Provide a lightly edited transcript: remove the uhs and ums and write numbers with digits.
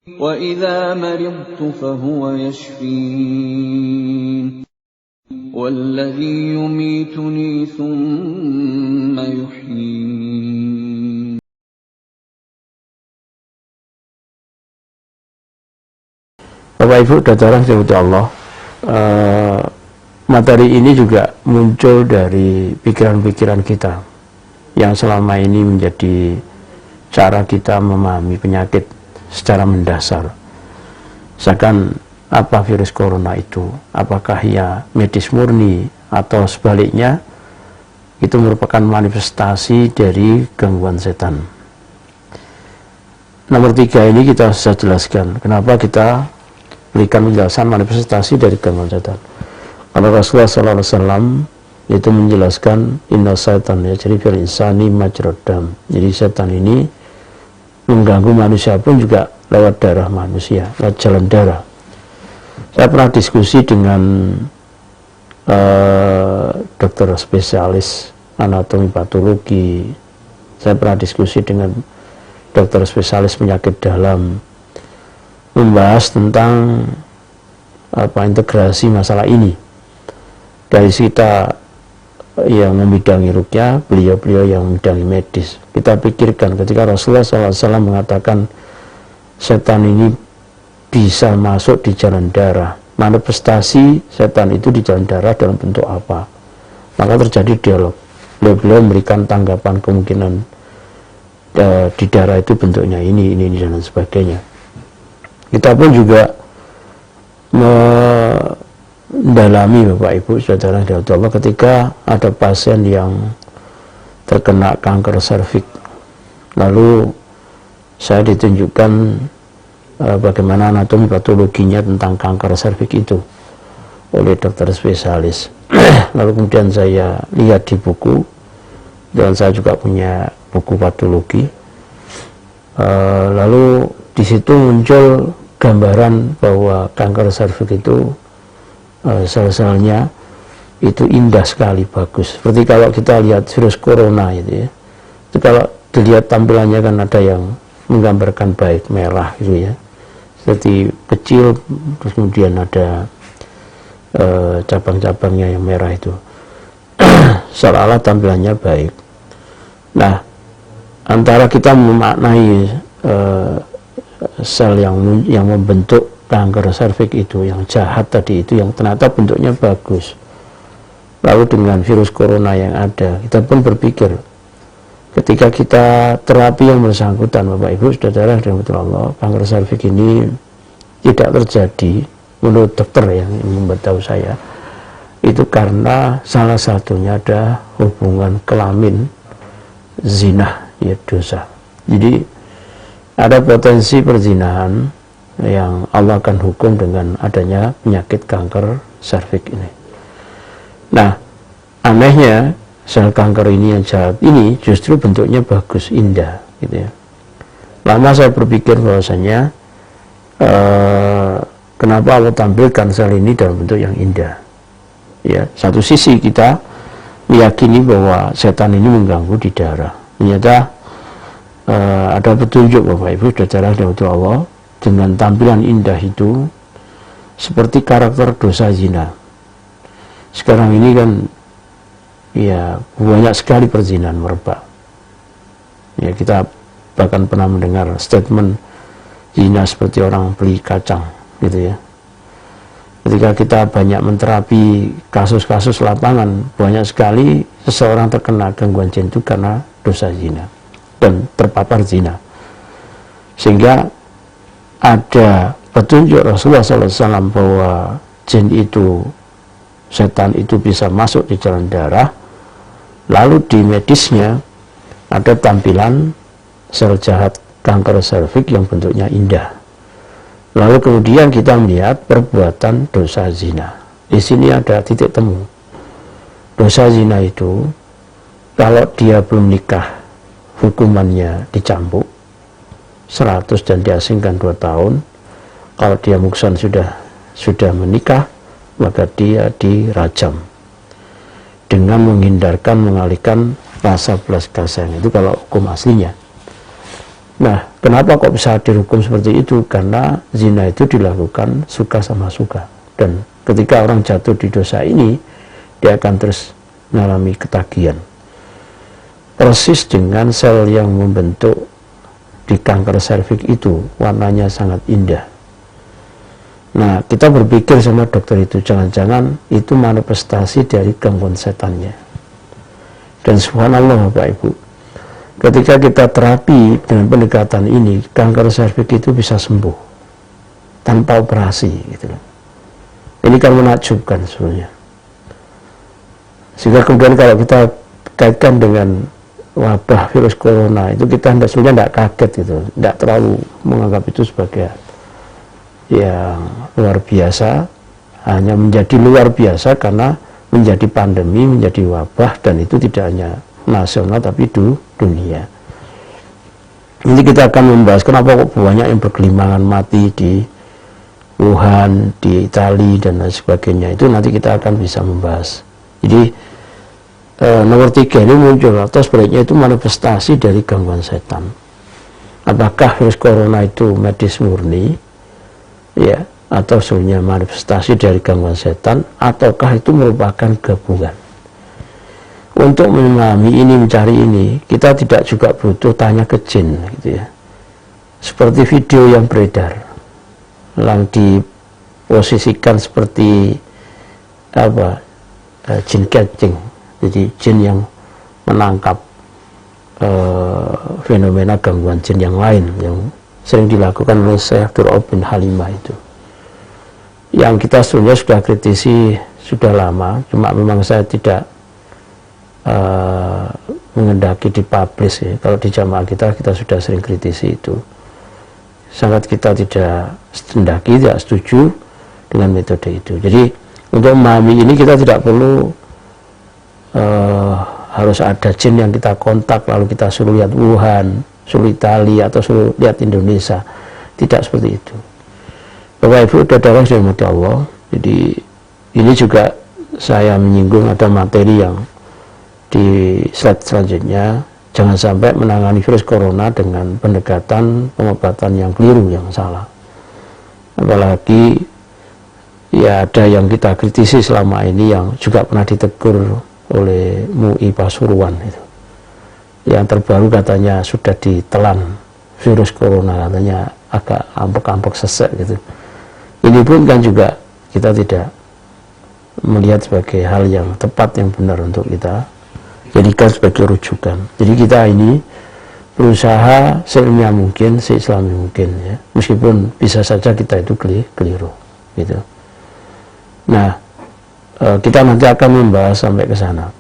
وَإِذَا مَرِضْتُ فَهُوَ يَشْفِينِ وَالَّذِي يُمِيتُنِي ثُمَّ يُحْيِينِ. Bapak Ibu saudara yang Allah, materi ini juga muncul dari pikiran-pikiran kita yang selama ini menjadi cara kita memahami penyakit secara mendasar. Misalkan apa virus corona itu, apakah ya medis murni atau sebaliknya itu merupakan manifestasi dari gangguan setan. Nomor 3 ini kita bisa jelaskan kenapa kita berikan penjelasan manifestasi dari gangguan setan. Karena Rasulullah SAW itu menjelaskan inna syaitan ya jadi fil insani majrodam. Jadi setan ini mengganggu manusia pun juga lewat darah manusia, lewat jalan darah. Saya pernah diskusi dengan dokter spesialis anatomi patologi. Saya pernah diskusi dengan dokter spesialis penyakit dalam, membahas tentang integrasi masalah ini. Dari kita yang membidangi ruqyah, beliau-beliau yang membidangi medis. Kita pikirkan ketika Rasulullah SAW mengatakan setan ini bisa masuk di jalan darah, manifestasi setan itu di jalan darah dalam bentuk apa? Maka terjadi dialog. Beliau memberikan tanggapan kemungkinan di darah itu bentuknya ini dan lain sebagainya. Kita pun juga mendalami Bapak Ibu saudara dari Allah ketika ada pasien yang terkena kanker serviks, lalu saya ditunjukkan bagaimana anatomi patologinya tentang kanker serviks itu oleh dokter spesialis. Lalu kemudian saya lihat di buku, dan saya juga punya buku patologi, lalu di situ muncul gambaran bahwa kanker serviks itu sel-selnya itu indah sekali, bagus. Seperti kalau kita lihat virus corona itu ya, itu kalau dilihat tampilannya kan ada yang menggambarkan baik, merah gitu ya, seperti kecil, terus kemudian ada cabang-cabangnya yang merah itu, seolah-olah tampilannya baik. Nah, antara kita memaknai sel yang membentuk kanker serviks itu, yang jahat tadi itu, yang ternyata bentuknya bagus, lalu dengan virus corona yang ada, kita pun berpikir ketika kita terapi yang bersangkutan, Bapak Ibu saudara dan Allah, kanker serviks ini tidak terjadi menurut dokter yang memberitahu saya, itu karena salah satunya ada hubungan kelamin, zina, ya dosa. Jadi ada potensi perzinahan yang Allah akan hukum dengan adanya penyakit kanker serviks ini. Nah, anehnya sel kanker ini yang jahat ini justru bentuknya bagus, indah gitu ya. Lama saya berpikir bahwasanya kenapa Allah tampilkan sel ini dalam bentuk yang indah. Ya, satu sisi kita meyakini bahwa setan ini mengganggu di darah. Ternyata ada petunjuk Bapak Ibu saudara dan Allah, dengan tampilan indah itu seperti karakter dosa zina. Sekarang ini kan ya banyak sekali perzinahan merebak. Ya, kita bahkan pernah mendengar statement zina seperti orang beli kacang gitu ya. Ketika kita banyak menterapi kasus-kasus lapangan, banyak sekali seseorang terkena gangguan jin itu karena dosa zina dan terpapar zina. Sehingga ada petunjuk Rasulullah SAW bahwa jin itu, setan itu bisa masuk di jalan darah. Lalu di medisnya ada tampilan sel jahat kanker serviks yang bentuknya indah. Lalu kemudian kita melihat perbuatan dosa zina. Di sini ada titik temu. Dosa zina itu kalau dia belum nikah, hukumannya dicambuk 100 dan diasingkan 2 tahun. Kalau dia muksan sudah menikah, maka dia dirajam dengan mengalihkan rasa belas kasihan. Itu kalau hukum aslinya. Nah, Kenapa kok bisa dihukum seperti itu? Karena zina itu dilakukan suka sama suka, dan ketika orang jatuh di dosa ini, dia akan terus mengalami ketagihan. Persis dengan sel yang membentuk di kanker serviks itu, warnanya sangat indah. Nah, kita berpikir sama dokter itu, jangan-jangan itu manifestasi dari gangguan setannya. Dan subhanallah Bapak Ibu, ketika kita terapi dengan pendekatan ini, kanker serviks itu bisa sembuh tanpa operasi gitu loh. Ini kan menakjubkan sebenarnya. Sehingga kemudian kalau kita kaitkan dengan wabah virus corona itu, kita sebenarnya tidak kaget gitu, tidak terlalu menganggap itu sebagai yang luar biasa, hanya menjadi luar biasa karena menjadi pandemi, menjadi wabah, dan itu tidak hanya nasional tapi dunia. Ini kita akan membahas kenapa kok banyak yang bergelimpangan mati di Wuhan, di Italia dan lain sebagainya. Itu nanti kita akan bisa membahas. Jadi nomor 3 ini muncul, atau sebaliknya itu manifestasi dari gangguan setan. Apakah virus corona itu medis murni, ya, atau sebenarnya manifestasi dari gangguan setan, ataukah itu merupakan gabungan? Untuk memahami ini, mencari ini, kita tidak juga butuh tanya ke jin gitu ya. Seperti video yang beredar, yang diposisikan seperti apa, jin catching, jadi jin yang menangkap fenomena gangguan jin yang lain, yang sering dilakukan oleh Syekh Abdul bin Halimah itu, yang kita sebenarnya sudah kritisi sudah lama, cuma memang saya tidak mengendaki dipublish ya. Kalau di jamaah kita sudah sering kritisi itu, sangat kita tidak mendaki, tidak setuju dengan metode itu. Jadi untuk memahami ini kita tidak perlu harus ada jin yang kita kontak lalu kita suruh lihat Wuhan, suruh Italia, atau suruh lihat Indonesia. Tidak seperti itu. Bapak Ibu saudara yang dirahmati Allah, jadi ini juga saya menyinggung ada materi yang di slide selanjutnya, jangan sampai menangani virus corona dengan pendekatan pengobatan yang keliru, yang salah. Apalagi ya ada yang kita kritisi selama ini yang juga pernah ditegur oleh MUI Pasuruan itu. Yang terbaru katanya sudah ditelan virus corona, katanya agak ampek-ampek sesek gitu. Ini pun kan juga kita tidak melihat sebagai hal yang tepat, yang benar untuk kita jadikan sebagai rujukan. Jadi kita ini berusaha seilmiah mungkin, seislami mungkin ya, meskipun bisa saja kita itu keliru gitu. Nah, kita nanti akan membahas sampai ke sana.